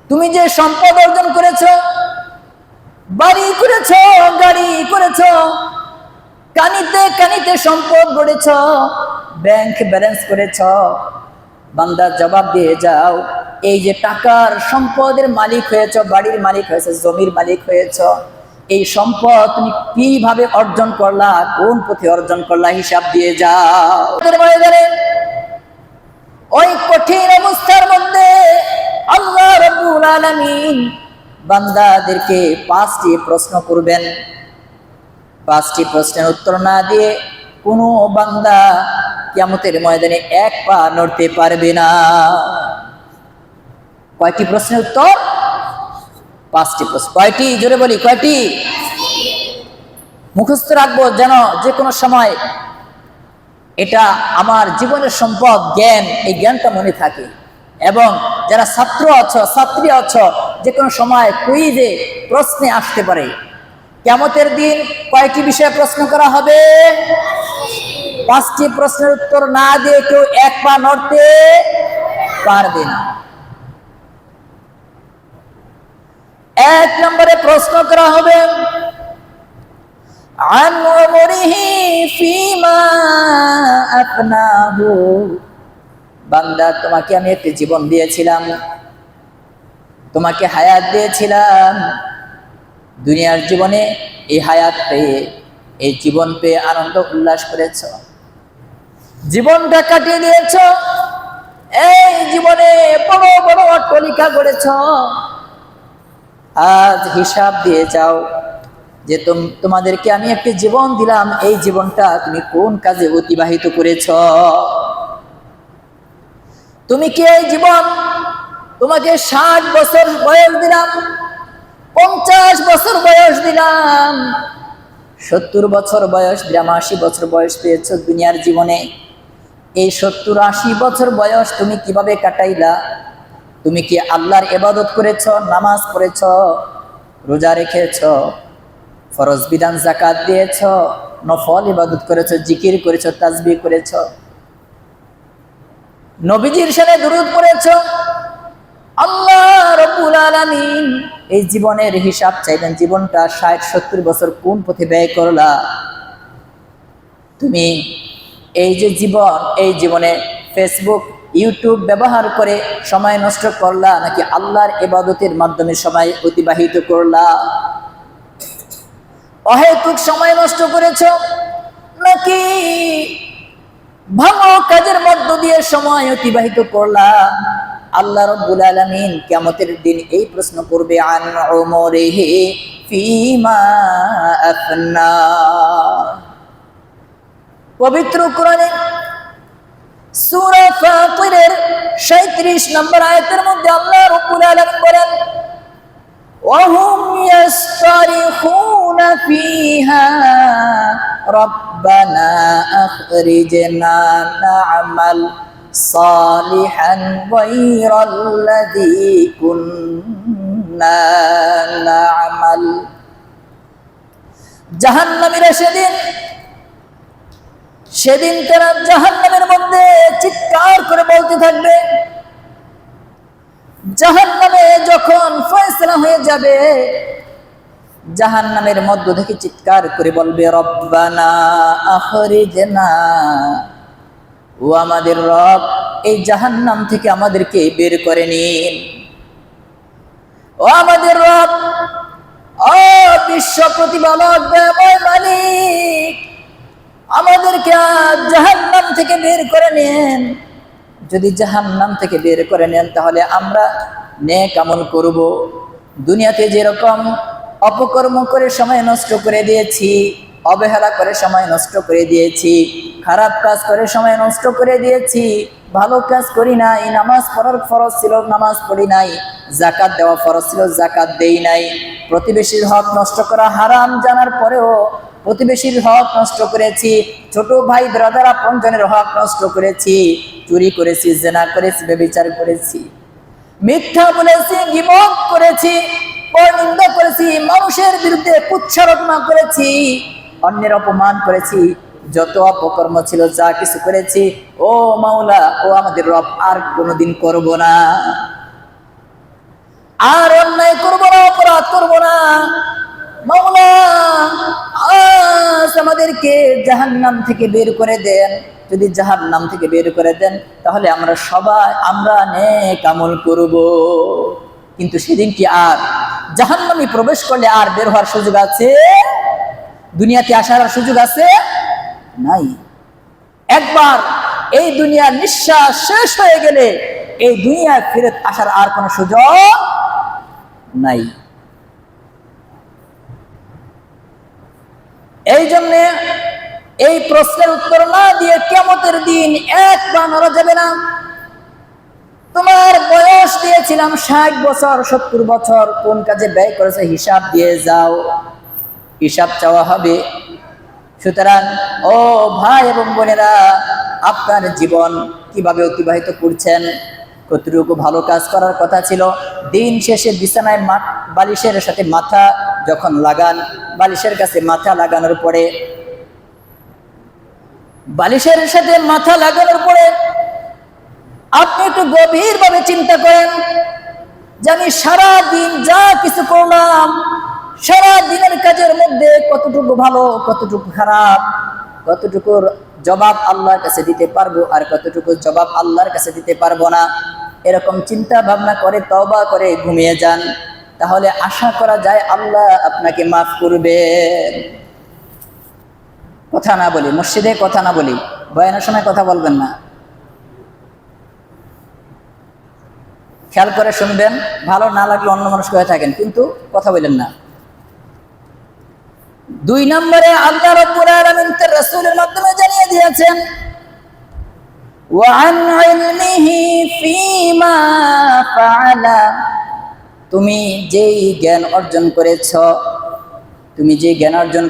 তুমি যে সম্পদ অর্জন করেছো, বাড়ি করেছো, গাড়ি করেছো, কানিতে কানিতে সম্পদ গড়েছো, ব্যাংক ব্যালেন্স করেছো, বান্দা জবাব দিয়ে যাও, এই যে টাকার সম্পদের মালিক হয়েছো, বাড়ির মালিক হয়েছে, জমির মালিক হয়েছো, এই সম্পদ তুমি কিভাবে অর্জন করলা, কোন পথে অর্জন করলা, হিসাব দিয়ে যাও। ওই কঠিন অবস্থার মধ্যে আল্লাহ রাব্বুল আলামিন বান্দাদেরকে 5টি প্রশ্ন করবেন। 5টি প্রশ্নের উত্তর না দিয়ে কোনো বান্দা কিয়ামতের ময়দানে এক পা নড়তে পারবে না। কয়টি প্রশ্নের উত্তর? 5টি প্রশ্ন। কয়টি? জোরে বলি, কয়টি? মুখস্থ রাখবো যেন যে কোনো সময় এটা আমার জীবনের সম্পদ, জ্ঞান, এই জ্ঞানটা মনে থাকে। এবং যারা ছাত্র আছো, ছাত্রী আছো, যে কোনো সময় কুইজে প্রশ্নে আসতে পারে। কিয়ামতের দিন কয়টি বিষয়ে প্রশ্ন করা হবে? 5টি প্রশ্নের উত্তর না দিয়ে কেউ এক পা নড়তে পারবে না। 1 নম্বরে প্রশ্ন করা হবে আন উমরিহি ফিমা আফনাহু। বান্দা, তোমাকে আমি একটি জীবন দিয়েছিলাম, তোমাকে হায়াত দিয়েছিলাম, দুনিয়ার জীবনে এই হায়াত পেয়ে, এই জীবন পেয়ে আনন্দ উল্লাস করেছ, জীবনটা কাটিয়ে দিয়েছ, এই জীবনে বড় বড় অট্টালিকা গড়েছ। আজ হিসাব দিয়ে যাও যে তোমাদেরকে আমি একটি জীবন দিলাম, এই জীবনটা তুমি কোন কাজে অতিবাহিত করেছ। তুমি কি এই জীবন, তোমাকে 60 বছর বয়স দিলাম, 50 বছর বয়স দিলাম, 70 বছর বয়স দিলাম, 80 বছর বয়স পেয়েছ দুনিয়ার জীবনে, এই 70-80 বছর বয়স তুমি কিভাবে কাটাইলা? তুমি কি আল্লাহর ইবাদত করেছ, নামাজ পড়েছ, রোজা রেখেছ, ফরজ বিধান যাকাত দিয়েছ, নফল ইবাদত করেছ, জিকির করেছ, তাসবিহ করেছ, নবীজির সাথে দুরূদ পড়েছ? আল্লাহ রাব্বুল আলামিন এই জীবনের হিসাব চাইবেন। জীবনটা 60-70 বছর কোন পথে ব্যয় করলা? তুমি এই যে জীবন, এই জীবনে ফেসবুক, ইউটিউব ব্যবহার করে সময় নষ্ট করলা, নাকি আল্লাহর ইবাদতের মাধ্যমে সময় অতিবাহিত করলা? অহেতুক সময় নষ্ট করেছ, নাকি ভালো কাজের মধ্য দিয়ে সময় অতিবাহিত করলা? আল্লাহ রাব্বুল আলামিন কিয়ামতের দিন এই প্রশ্ন করবে আন উমরিহি ফিমা আফনা। পবিত্র কোরআনে সূরা ফাতিরের 37 নম্বর আয়াতের মধ্যে আল্লাহ রাব্বুল আলামিন বলেন ওয়াহুম ইয়াসতারিখুনা ফিহা রাব্বানা আখরিজনা না'মাল সালিহান গায়রাল্লাযী কুন্না না'মাল। জাহান্নামীরা সেদিন তারা জাহান্নামের মধ্যে চিৎকার করে বলতে থাকবে, জাহান্নামে যখন ফয়সালা হয়ে যাবে, জাহান্নামের মধ্য থেকে চিৎকার করে বলবে রব্বানা আখরিজনা, ও আমাদের রব, এই জাহান্নাম থেকে আমাদেরকে বের করে নিন। ও আমাদের রব, ও বিশ্ব প্রতিপালক, দয়াময় মালিক, আমাদেরকে আজ জাহান্নাম থেকে বের করে নেন। যদি জাহান্নাম থেকে বের করে নেন তাহলে আমরা নেক আমল করব। দুনিয়াতে যেরকম অপকর্ম করে সময় নষ্ট করে দিয়েছি, অবহেলা করে সময় নষ্ট করে দিয়েছি, খারাপ কাজ করে সময় নষ্ট করে দিয়েছি, ভালো কাজ করি নাই, নামাজ পড়ার ফরজ ছিল নামাজ পড়ি নাই, যাকাত দেওয়া ফরজ ছিল যাকাত দেই নাই, প্রতিবেশীর হক নষ্ট করা হারাম জানার পরেও প্রতিবেশীর হক নষ্ট করেছি, ছোট ভাই ব্রাদার আপনজনের হক নষ্ট করেছি, চুরি করেছি, জিনা করেছি, ব্যভিচার করেছি, মিথ্যা বলেছি, গীবত করেছি, পরনিন্দা করেছি, মানুষের বিরুদ্ধে কুৎসারটনা করেছি, অন্যের অপমান করেছি, যত অপকর্ম ছিল যা কিছু করেছি, ও মাওলা, ও আমাদের রব, আর কোনোদিন করব না। আর অন্যায় করব না, অপরাধ করব না। মাওলা আজ আমাদেরকে জাহান্নাম থেকে বের করে দেন। যদি জাহান্নাম থেকে বের করে দেন তাহলে আমরা নেক আমল করব। কিন্তু সেদিন কি আর জাহান্নামে প্রবেশ করলে আর বের হওয়ার সুযোগ আছে? দুনিয়াতে আসার সুযোগ আছে? নাই। একবার এই দুনিয়ার নিঃশ্বাস শেষ হয়ে গেলে এই দুনিয়ায় ফিরে আসার আর কোনো সুযোগ নাই। এই জন্যে এই প্রশ্নের উত্তর না দিয়ে কিয়ামতের দিন এক পা নড়া যাবে না। তোমার বয়স দিয়েছিলাম 60 বছর, 70 বছর, কোন কাজে ব্যয় করেছে হিসাব দিয়ে যাও, হিসাব চাওয়া হবে। সুতরাং ও ভাই এবং বোনেরা, আপনার জীবন কিভাবে অতিবাহিত করছেন, কতটুকু ভালো কাজ করার কথা ছিল, দিন শেষে বিছানায় বালিশের সাথে মাথা যখন লাগান, বালিশের কাছে মাথা লাগানোর পরে, বালিশের সাথে মাথা লাগানোর পরে আপনি একটু গভীরভাবে চিন্তা করেন যে আমি সারা দিন যা কিছু করলাম, সারা দিনের কাজের মধ্যে কতটুকু ভালো, কতটুকু খারাপ, কতটুকুর জবাব আল্লাহর কাছে দিতে পারবো আর কতটুকু জবাব আল্লাহর কাছে দিতে পারবো না। এরকম চিন্তা ভাবনা করে তওবা করে ঘুমিয়ে যান, তাহলে আশা করা যায় আল্লাহ আপনাকে মাফ করবেন। কথা না বলি, মসজিদে কথা না বলি, বয়ানের সময় কথা বলবেন না। খেয়াল করে শুনবেন, ভালো না লাগলে অন্যমনস্ক হয়ে থাকেন, কিন্তু কথা বলেন না। 2 নম্বরে আল্লাহ রাব্বুল আলামিন তার রাসূলের মাধ্যমে জানিয়ে দিয়েছেন, ওয়া আন ইলমিহি ফীমা ফাআলা, তুমি যেই জ্ঞান অর্জন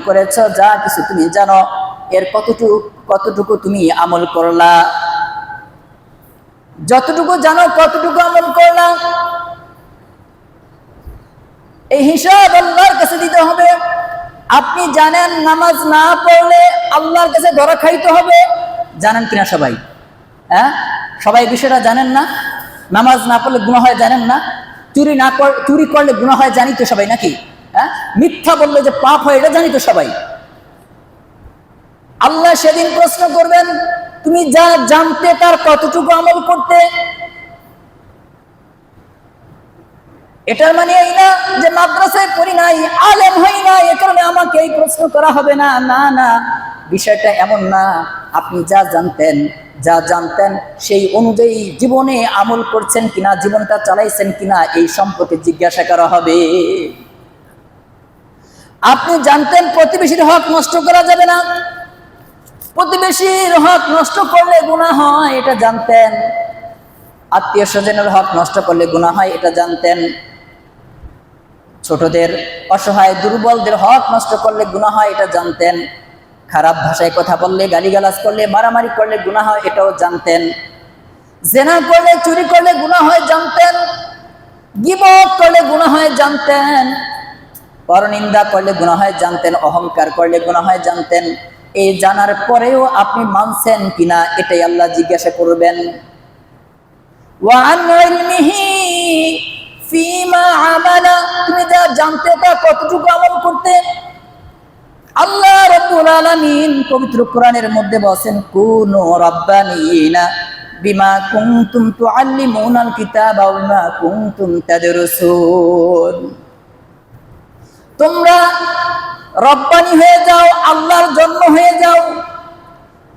করেছো, যা কিছু তুমি জানো, এর কতটুকু তুমি আমল করলা, যতটুকু জানো কতটুকু আমল করলা, এই হিসাব আল্লাহর কাছে দিতে হবে। আপনি জানেন নামাজ না পড়লে আল্লাহর কাছে ধরা খাইতে হবে, জানেন কিনা সবাই? হ্যাঁ, সবাই বিষয়টা জানেন না? নামাজ না পড়লে গুনাহ হয় জানেন না? চুরি করলে গুনাহ হয় জানি তো সবাই, নাকি? হ্যাঁ, মিথ্যা বললে যে পাপ হয় এটা জানি তো সবাই। আল্লাহ সেদিন প্রশ্ন করবেন, তুমি যা জানতে তার কতটুকু আমল করতে? এটার মানে এই না যে মাদ্রাসায় পড়ি নাই, আলেম হই না, এ কারণে আমাকে এই প্রশ্ন করা হবে না। না না, বিষয়টা এমন না। আপনি যা জানতেন সেই অনুযায়ী জীবনে আমল করছেন কিনা, জীবনটা চালাইছেন কিনা, এই সম্পর্কে জিজ্ঞাসা করা হবে। আপনি জানতেন প্রতিবেশীর হক নষ্ট করা যাবে না, প্রতিবেশীর হক নষ্ট করলে গুনাহ হয়, এটা জানতেন। আত্মীয় স্বজনের হক নষ্ট করলে গুনাহ হয়, এটা জানতেন। ছোটদের, অসহায়, দুর্বলদের হক নষ্ট করলে গুনাহ হয়, এটা জানতেন। খারাপ ভাষায় কথা বললে, গালিগালাজ করলে, মারামারি করলে গুনাহ হয়, এটাও জানতেন। জেনা করলে, চুরি করলে গুনাহ হয়, জানতেন। গীবত করলে গুনাহ হয়, জানতেন। পরনিন্দা করলে গুনাহ হয়, জানতেন। অহংকার করলে গুনাহ হয়, জানতেন। এই জানার পরেও আপনি মানছেন কিনা, এটাই আল্লাহ জিজ্ঞাসা করবেন। ওয়া আন ইলমিহি ফীমা আমালা, তুমি যা জানতে তা কতটুকু আমল করতে? আল্লাহ রাব্বুল আলামিন পবিত্র কোরআনের মধ্যে বলেন, কুনু রাব্বানিনা বিমা কুনতুম তুআল্লিমুনাল কিতাবা ওয়া বিমা কুনতুম তাদরুসুন, তোমরা রব্বানি হয়ে যাও, আল্লাহর জন্য হয়ে যাও,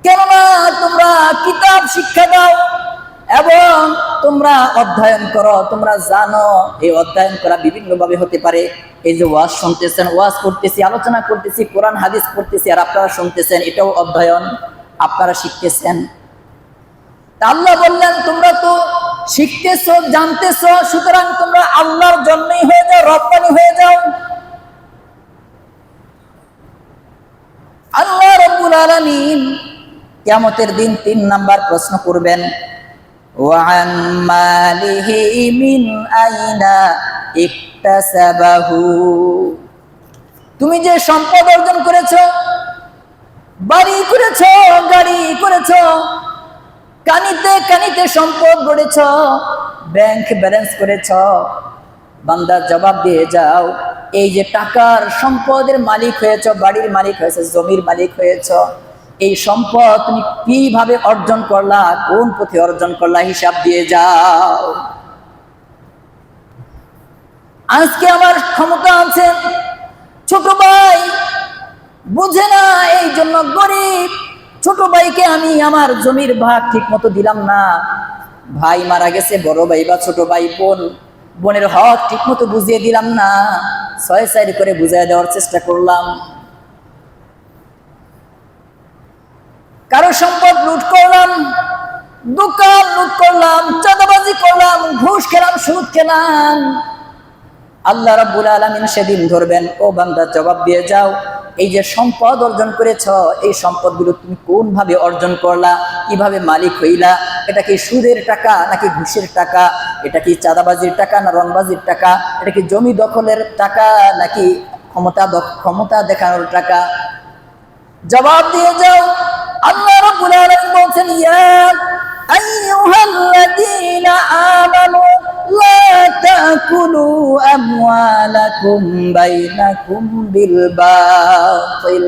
কেননা তোমরা কিতাব শিক্ষা দাও এবং তোমরা অধ্যয়ন করো, তোমরা জানো। এই অধ্যয়ন করা বিভিন্ন ভাবে হতে পারে। এই যে ওয়াজ শুনতেছেন, ওয়াজ করতেছি, আলোচনা করতেছি, কোরআন হাদিস পড়তেছি, আর আপনারা শুনতেছেন, এটাও অধ্যয়ন, আপনারা শিখতেছেন। আল্লাহ বললেন, তোমরা তো শিখতেছো, জানতেছো, সুতরাং তোমরা আল্লাহর জন্যই হয়ে যাও, রব্বানি হয়ে যাও। আল্লাহ রাব্বুল আলামিন কিয়ামতের দিন 3 নাম্বার প্রশ্ন করবেন, ওয়া আন মালিহি মিন আইনা ইকতাসাবাহু, তুমি যে সম্পদ অর্জন করেছো, বাড়ি করেছো, গাড়ি করেছো, কানিতে কানিতে সম্পদ গড়েছো, ব্যাংক ব্যালেন্স করেছো, বান্দা জবাব দিয়ে যাও, এই যে টাকার সম্পদের মালিক হয়েছ, বাড়ির মালিক হয়েছ, জমির মালিক হয়েছ, এই সম্পদ তুমি কিভাবে অর্জন করলা, কোন পথে অর্জন করলা, হিসাব দিয়ে যাও। আজকে আমার ক্ষমতা আছে, ছোট ভাই বুঝে না, এই জন্য গরিব ছোট ভাইকে আমি আমার জমির ভাগ ঠিক মতো দিলাম না। ভাই মারা গেছে, বড় ভাই বা ছোট ভাই বোনের হক ঠিক মতো বুঝিয়ে দিলাম না, 6 করে বুঝিয়ে দেওয়ার চেষ্টা করলাম। কারো সম্পদ লুট করলাম, দোকান লুট করলাম, চাঁদাবাজি করলাম, ঘুষ খেলাম, সুদ খেলাম। আল্লাহ রাব্বুল আলামিন সেদিন ধরবেন, ও বান্দা জবাব দিয়ে যাও, এই যে সম্পদ অর্জন করেছ, এই সম্পদগুলো তুমি কোন ভাবে অর্জন করলা, কিভাবে মালিক হইলা? এটা কি সুদের টাকা নাকি ঘুষের টাকা? এটা কি চাঁদাবাজির টাকা না রংবাজির টাকা? এটা কি জমি দখলের টাকা নাকি ক্ষমতা দেখানোর টাকা? জবাব দিয়ে যাও। আল্লাহ রাব্বুল আলামিন বলছেন, ইয়া আইয়ুহাল্লাযীনা আমানু লা তাকুলু আমওয়ালাকুম বাইনাকুম বিল বাতিল।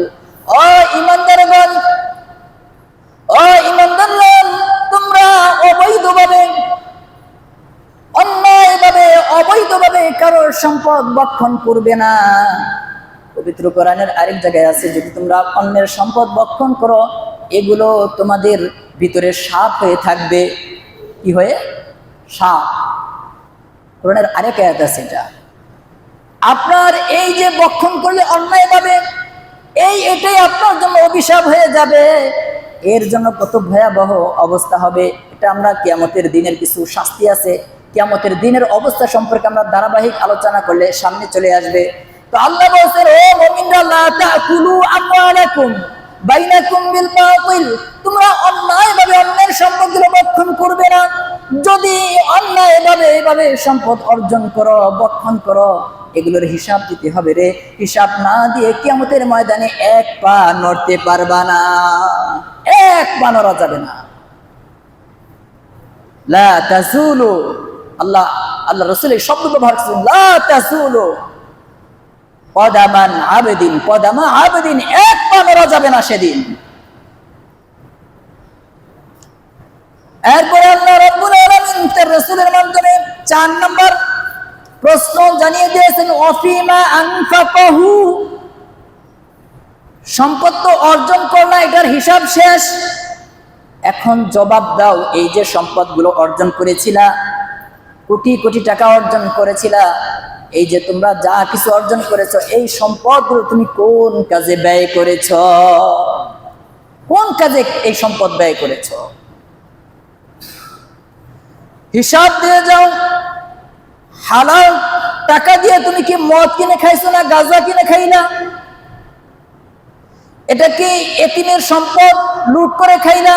ও ঈমানদারগণ, তোমরা অবৈধভাবে কারোর সম্পদ ভক্ষণ করবে না। পবিত্র কোরআনের আরেক জায়গায় আছে, যদি তোমরা অন্যের সম্পদ ভক্ষণ করো, এগুলো তোমাদের ভিতরে সাপ হয়ে থাকবে। কি হয়ে? সাপ। কোরআনের আরেক আয়াত আছে, এটা আপনার এই যে ভক্ষণ করলে অন্যায়ভাবে, এটাই আপনার জন্য অভিশাপ হয়ে যাবে। এর জন্য কত ভয়াবহ অবস্থা হবে, এটা আমরা কিয়ামতের দিনের কিছু শাস্তি আছে, কিয়ামতের দিনের অবস্থা সম্পর্কে আমরা ধারাবাহিক আলোচনা করলে সামনে চলে আসবে। তো আল্লাহ বলেন, ও মুমিনরা, লা তাকুলু আমওয়ালাকুম বাইনাকুম বিল বাতিল, তোমরা অন্যায়ভাবে অন্যের সম্পদগুলো ভক্ষণ করবে না। যদি অন্যায়ভাবে এভাবে সম্পদ অর্জন করো, ভক্ষণ করো, এগুলোর হিসাব দিতে হবে রে। হিসাব না দিয়ে কিয়ামতের ময়দানে এক পা নড়তে পারবা না, এক পা নড়া যাবে না। লা তাজুলু, আল্লাহ রাসূল এই শব্দ ব্যবহার করেছেন, লা তাজুলু কদামান আবেদিন, কদামা আবেদিন, এক পা নড়া যাবে না সেদিন। এরপরে আল্লাহ রাব্বুল আলামিন তার রাসূলের মাধ্যমে 4 নম্বর প্রশ্ন জানিয়ে দিয়েছেন, ওয়াফিমা আনফাকাহু, সম্পদ তো অর্জন করলা, এটার হিসাব শেষ, এখন জবাব দাও, এই যে সম্পদগুলো অর্জন করেছিলা, কোটি কোটি টাকা অর্জন করেছিলা, এই যে তোমরা যা কিছু অর্জন করেছো, এই সম্পদগুলো তুমি কোন কাজে ব্যয় করেছো? কোন কাজে এই সম্পদ ব্যয় করেছো? হিসাব দিয়ে যাও। হালাল টাকা দিয়ে তুমি কি মদ কিনে খাইছো না গাঁজা কিনে খাইলা? এটা কি এতিমের সম্পদ লুট করে খাইলা?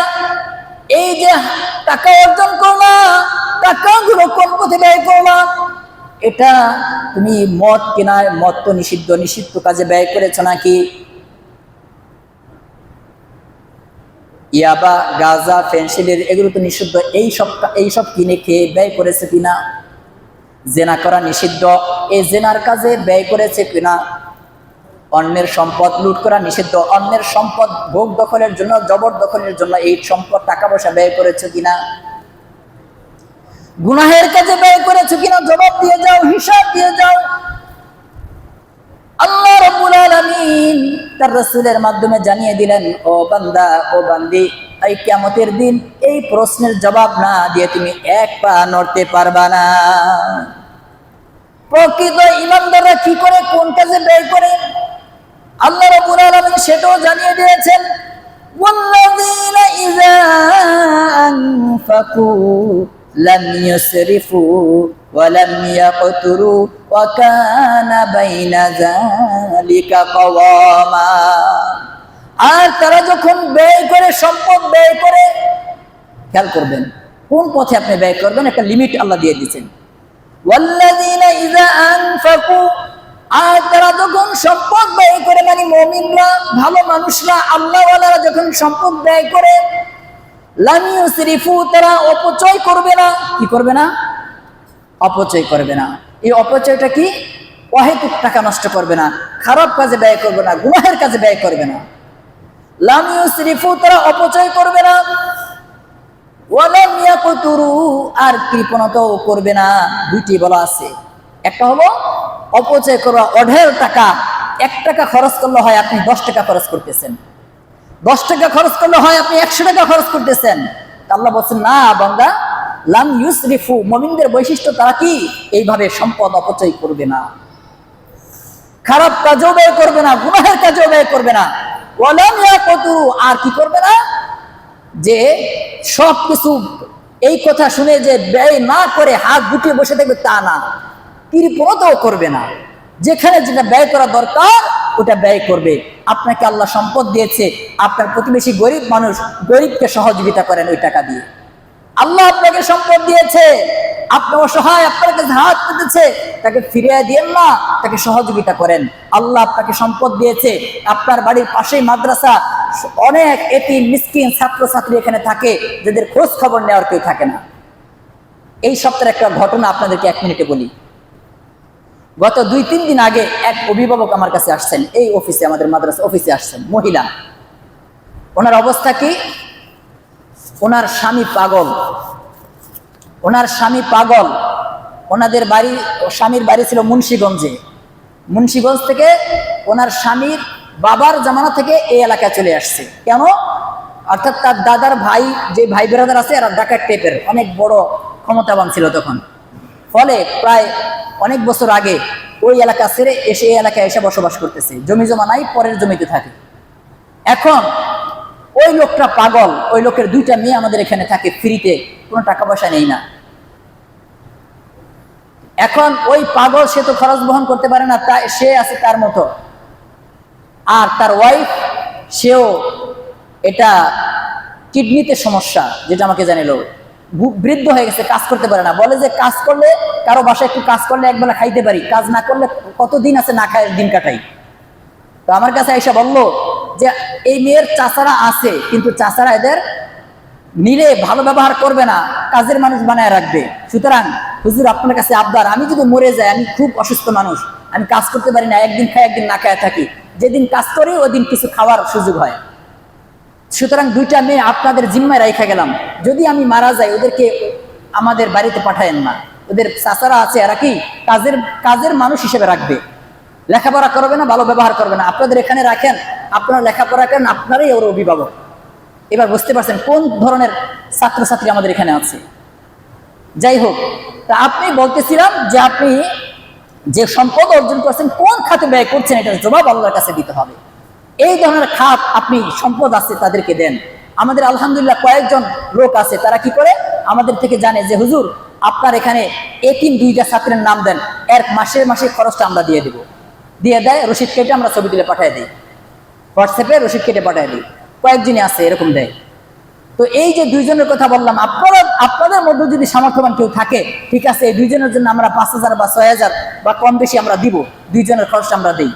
এই যে টাকা অর্জন করলা, টাকাগুলো কোন পথে ব্যয় করলা? এটা তুমি মদ কেনায়, মদ তো নিষিদ্ধ কাজে ব্যয় করেছো নাকি? ইয়াবা, গাঁজা, ফেন্সিডিল, এগুলো তো নিষিদ্ধ, এইসব কিনে খেয়ে ব্যয় করেছে কিনা? জেনা করা নিষিদ্ধ, এই জেনার কাজে ব্যয় করেছে কিনা? অন্যের সম্পদ লুট করা নিষিদ্ধ, অন্যের সম্পদ ভোগ দখলের জন্য, জবরদখলের জন্য এই সম্পদ টাকা পয়সা ব্যয় করেছে কিনা? গুনাহের কাজে ব্যয় করেছে কিনা? জবাব দিয়ে যাও, হিসাব দিয়ে যাও। আল্লাহ রাব্বুল আলামিন তার রাসূলের মাধ্যমে জানিয়ে দিলেন, ও বান্দা, ও বান্দি, এই কিয়ামতের দিন এই প্রশ্নের জবাব না দিয়ে তুমি এক পা নড়তে পারবা না। প্রকৃত ঈমানদাররা কি করে, কোন কাজে ব্যয় করে, আল্লাহ রাব্বুল আলামিন সেটাও জানিয়ে দিয়েছেন। ওয়াল্লাযীনা ইযা আনফাকু লাম ইউসরিফু ওয়া লাম ইয়াকতুরু ওয়া কানা বাইনা যালিকা কাওয়ামা। আর তারা যখন ব্যয় করে, সম্পদ ব্যয় করে, খেয়াল করবেন কোন পথে আপনি ব্যয় করবেন, একটা লিমিট আল্লাহ দিয়ে দিয়েছেন। ওয়াল্লাযীনা ইযা আনফাকু, আর তারা যখন সম্পদ ব্যয় করে, মানে মুমিনরা, ভালো মানুষরা, আল্লাহওয়ালারা যখন সম্পদ ব্যয় করে, লাম ইউসরিফু, তারা অপচয় করবে না। কি করবে না? অপচয় করবে না। এই অপচয়টা কি? অহেতুক টাকা নষ্ট করবে না, খারাপ কাজে ব্যয় করবে না, গুনাহের কাজে ব্যয় করবে না। লাম ইউসরিফু, তারা অপচয় করবে না। ওয়ালাম ইয়াকতুরু, আর কৃপণতাও করবে না। দুইটি বলা আছে, একটা হলো অপচয় করা, অঢেল টাকা, 1 টাকা খরচ করলে হয় আপনি 10 টাকা খরচ করতেছেন, 10 টাকা খরচ করলে হয় আপনি 100 টাকা খরচ করতেছেন। আল্লাহ বলছেন না বান্দা, লাম ইউসরিফু, মুমিনদের বৈশিষ্ট্য তারা কি? এইভাবে সম্পদ অপচয় করবে না, খারাপ কাজেও ব্যয় করবে না, গুনাহের কাজেও ব্যয় করবে না। ওয়ালাম ইয়াকতুরু, আর কি করবে না? যে সবকিছু এই কথা শুনে যে ব্যয় না করে হাত গুটিয়ে বসে থাকবে তা না, কৃপণতাও করবে না। যেখানে যেটা ব্যয় করা দরকার ওটা ব্যয় করবে। আপনাকে আল্লাহ সম্পদ দিয়েছে, আপনার প্রতিবেশী গরিব মানুষ, গরিবকে সহযোগিতা করেন ওই টাকা দিয়ে। আল্লাহ আপনাকে সম্পদ দিয়েছে, আপনি অসহায়, আপনার কাছে হাত পেতেছে, তাকে ফিরিয়ে দিয়েন না, তাকে সহযোগিতা করেন। আল্লাহ আপনাকে সম্পদ দিয়েছে, আপনার বাড়ির পাশেই মাদ্রাসা, অনেক এতিম মিসকিন ছাত্রছাত্রী এখানে থাকে, যাদের খোঁজ খবর নেওয়ার কেউ থাকে না। এই সপ্তাহের একটা ঘটনা আপনাদেরকে 1 মিনিটে বলি। গত 2-3 দিন আগে এক অভিভাবক আমার কাছে আসছেন, এই অফিসে, আমাদের মাদ্রাসা অফিসে আসছেন, মহিলা। ওনার অবস্থা কি? ওনার স্বামী পাগল, ওনার স্বামী পাগল। ওনাদের বাড়ি, স্বামীর বাড়ি ছিল মুন্সিগঞ্জে। মুন্সিগঞ্জ থেকে ওনার স্বামীর বাবার জামানা থেকে এই এলাকায় চলে আসছে। কেন? অর্থাৎ তার দাদার ভাই, যে ভাই বেরাদার আছে, এরা ডাকাত টাইপের, অনেক বড় ক্ষমতাবান ছিল তখন। ফলে প্রায় অনেক বছর আগে ওই এলাকা ছেড়ে এসে এই এলাকায় এসে বসবাস করতেছে। জমি জমা নাই, পরের জমিতে থাকে। এখন ওই লোকটা পাগল, ওই লোকের 2টা মেয়ে আমাদের এখানে থাকে ফ্রিতে, কোনো টাকা পয়সা নেই না। এখন ওই পাগল, সে তো খরচ বহন করতে পারে না, তাই সে আছে তার মতো। আর তার ওয়াইফ, সেও এটা কিডনিতে সমস্যা, যেটা আমাকে জানিলো, বৃদ্ধ হয়ে গেছে, কাজ করতে পারে না। বলে যে কাজ করলে, কারো বাসায় একটু কাজ করলে একবেলা খাইতে পারি, কাজ না করলে কতদিন আছে না খায় দিন কাটাই। তো আমার কাছে এসে বললো যে এই মেয়ের চাচারা আছে, কিন্তু চাচারা এদের নিলে ভালো ব্যবহার করবে না, কাজের মানুষ বানায় রাখবে। সুতরাং হুজুর আপনার কাছে আবদার, আমি যদি মরে যাই, আমি খুব অসুস্থ মানুষ, আমি কাজ করতে পারি না, একদিন খাই একদিন না খায় থাকি, যেদিন কাজ করি ওই দিন কিছু খাওয়ার সুযোগ হয়। সুতরাং 2টা মেয়ে আপনাদের জিম্মায় রাখা গেলাম, যদি আমি মারা যাই ওদেরকে আমাদের বাড়িতে পাঠায়েন না। ওদের চাচারা আছে, এরা কি কাজের মানুষ হিসেবে রাখবে, লেখাপড়া করবে না, ভালো ব্যবহার করবে না। আপনাদের এখানে রাখেন, আপনারা লেখাপড়া করেন, আপনারাই ওর অভিভাবক। এবার বুঝতে পারছেন কোন ধরনের ছাত্রছাত্রী আমাদের এখানে আছে। যাই হোক, তা আপনি বলতেছিলাম যে আপনি যে সম্পদ অর্জন করছেন কোন খাতে ব্যয় করছেন, এটার জবাব আল্লাহর কাছে দিতে হবে। এই ধরনের খাত আপনি সম্পদ আছে তাদেরকে দেন। আমাদের আলহামদুলিল্লাহ কয়েকজন লোক আছে, তারা কি করে আমাদের থেকে জানে যে হুজুর আপনার এখানে এতিম 2টা ছাত্রের নাম দেন, এর মাসে মাসে খরচটা আমরা দিয়ে দেবো। দিয়ে দেয়, রসিদ কেটে আমরা ছবি তুলে পাঠিয়ে দিই, হোয়াটসঅ্যাপে রসিদ কেটে পাঠিয়ে দিই। কয়েকজনই আছে এরকম দেয়। তো এই যে 2 জনের কথা বললাম, আপনাদের মধ্যে যদি সামর্থ্যবান কেউ থাকে, ঠিক আছে, এই 2 জনের জন্য আমরা 5,000 বা 6,000 বা কম বেশি আমরা দিব, 2 জনের খরচটা আমরা দিই।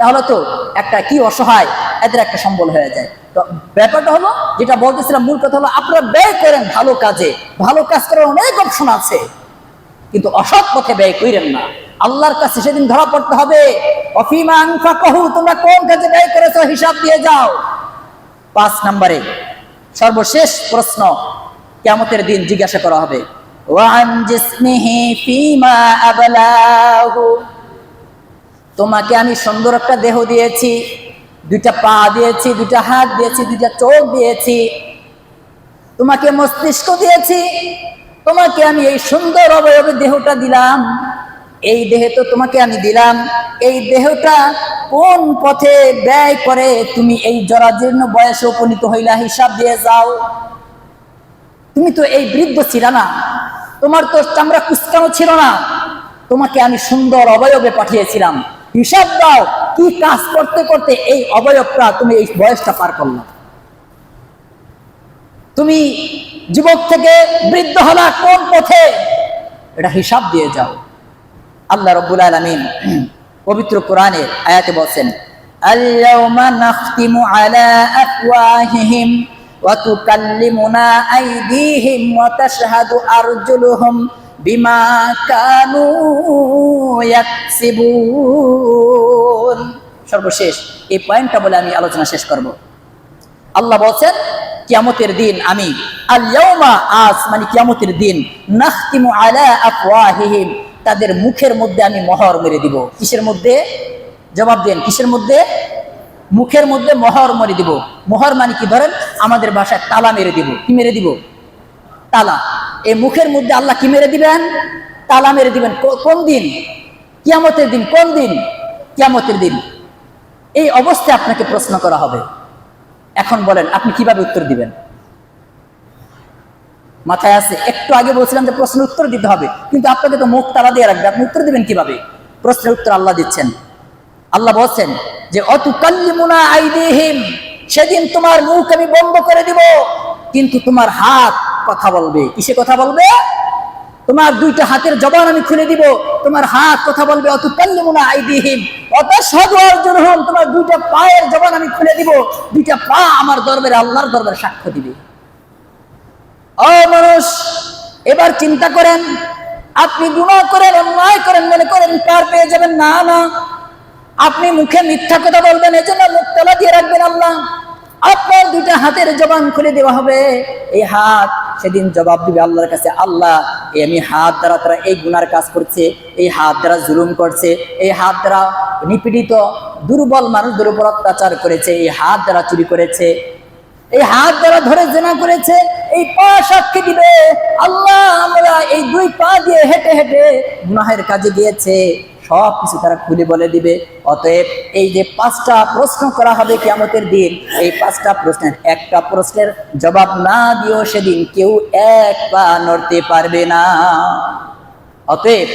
তাহলে তো একটা কি অসহায় এদের একটা সম্বল হয়ে যায়। তো ব্যাপারটা হলো, যেটা বলতেছিলাম, মূল কথা হলো আপনারা ব্যয় করেন ভালো কাজে। ভালো কাজ করার অনেক অপশন আছে, কিন্তু অসৎ পথে ব্যয় করেন না। আল্লাহর কাছে সেদিন ধরা পড়তে হবে। অফিমা আনফাকাহু, তোমরা কোন কাজে ব্যয় করেছো হিসাব দিয়ে যাও। 5 নম্বরে সর্বশেষ প্রশ্ন, কিয়ামতের দিন জিজ্ঞাসা করা হবে, ওয়ান জিসমিহি ফিমা আবলাহু, তোমাকে আমি সুন্দর একটা দেহ দিয়েছি, 2টা পা দিয়েছি, 2টা হাত দিয়েছি, 2টা চোখ দিয়েছি, তোমাকে মস্তিষ্ক দিয়েছি, তোমাকে আমি এই সুন্দর অবয়বে দেহটা দিলাম। এই দেহে তো তোমাকে আমি দিলাম, এই দেহটা কোন পথে ব্যয় করে তুমি এই জরাজীর্ণ বয়সে উপনীত হইলা, হিসাব দিয়ে যাও। তুমি তো এই বৃদ্ধ ছিল না, তোমার তো চামড়া কুচকানো ছিল না, তোমাকে আমি সুন্দর অবয়বে পাঠিয়েছিলাম, হিসাব দাও কি কাজ করতে করতে এই অবয়বটা তুমি এই বয়সটা পার করলা। তুমি যুবক থেকে বৃদ্ধ হলা কোন পথে, এটা হিসাব দিয়ে যাও। আল্লাহ রাব্বুল আলামিন পবিত্র কোরআনের আয়াতে বলেন, আল-ইয়াওমা নাখতিমু আলা আফওয়াহিহিম ওয়া তুকাল্লিমুনা আইদিহিম ওয়া তাশহাদু আরজুলুহুম বিমা কানু ইয়াকসিবুন। সর্বশেষ এই পয়েন্টটা বলে আমি আলোচনা শেষ করব। আল্লাহ বলেন কিয়ামতের দিন আমি আল-ইয়াউমা, আজ মানে কিয়ামতের দিন, নাখতিমু আলা আফওয়াহিহিম, তাদের মুখের মধ্যে আমি মোহর মেরে দিব। কিসের মধ্যে? জবাব দেন, কিসের মধ্যে? মুখের মধ্যে মোহর মেরে দিব। মোহর মানে কি? ধরেন আমাদের ভাষায় তালা মেরে দিব। কি মেরে দিব? তালা। এই মুখের মধ্যে আল্লাহ কি মেরে দিবেন? তালা মেরে দিবেন। কোন দিন? কিয়ামতের দিন। কোন দিন? কিয়ামতের দিন। এই অবস্থায় আপনাকে প্রশ্ন করা হবে। এখন বলেন আপনি কিভাবে উত্তর দিবেন? মাথায় আছে? একটু আগে বলছিলাম যে প্রশ্নের উত্তর দিতে হবে, কিন্তু আপনাকে তো মুখ তালা দিয়ে রাখবে, আপনি উত্তর দিবেন কিভাবে? প্রশ্নের উত্তর আল্লাহ দিচ্ছেন। আল্লাহ বলছেন যে অতুকাল্লিমুনা আইদিহিম, সেদিন তোমার মুখ আমি বন্ধ করে দিব, কিন্তু তোমার হাত কথা বলবে। কিসে কথা বলবে? তোমার দুইটা হাতের জবান আমি খুলে দিব, তোমার হাত কথা বলবে। অতুকাল্লিমুনা আইদিহিম ওয়াতাশহাদু আরজুলুহুম, তোমার দুইটা পায়ের জবান আমি খুলে দিব, দুইটা পা আমার দরবারে, আল্লাহর দরবারে সাক্ষ্য দিবে। ও মানুষ, এবার চিন্তা করেন, আপনি গুনাহ করেন, অন্যায় করেন, মনে করেন পার পেয়ে যাবেন। না না, আপনি মুখে মিথ্যা কথা বলবেন, এজন্য মুখ তালা দিয়ে রাখবেন আল্লাহ। আপনার দুইটা হাতের জবান খুলে দেওয়া হবে। এই হাত সেদিন জবাব দিবে আল্লাহর কাছে, আল্লাহ আমি হাত দ্বারা তারা এই গুনার কাজ করছে, এই হাত দ্বারা জুলুম করছে, এই হাত দ্বারা নিপীড়িত দুর্বল মানুষদের উপর অত্যাচার করেছে, এই হাত দ্বারা চুরি করেছে, এই হাত দ্বারা ধরে জেনা করেছে। এই পা সাক্ষী দিবে, আল্লাহ আমরা এই দুই পা দিয়ে হেঁটে হেঁটে গুনাহের কাজে গিয়েছে। সব কিছু তারা খুলে বলে দিবে। অতএব এই যে 5টা প্রশ্ন করা হবে কিয়ামতের দিন, এই 5টা প্রশ্নের একটা প্রশ্নের জবাব না দিও সেদিন কেউ এক পা নড়তে পারবে না। অতএব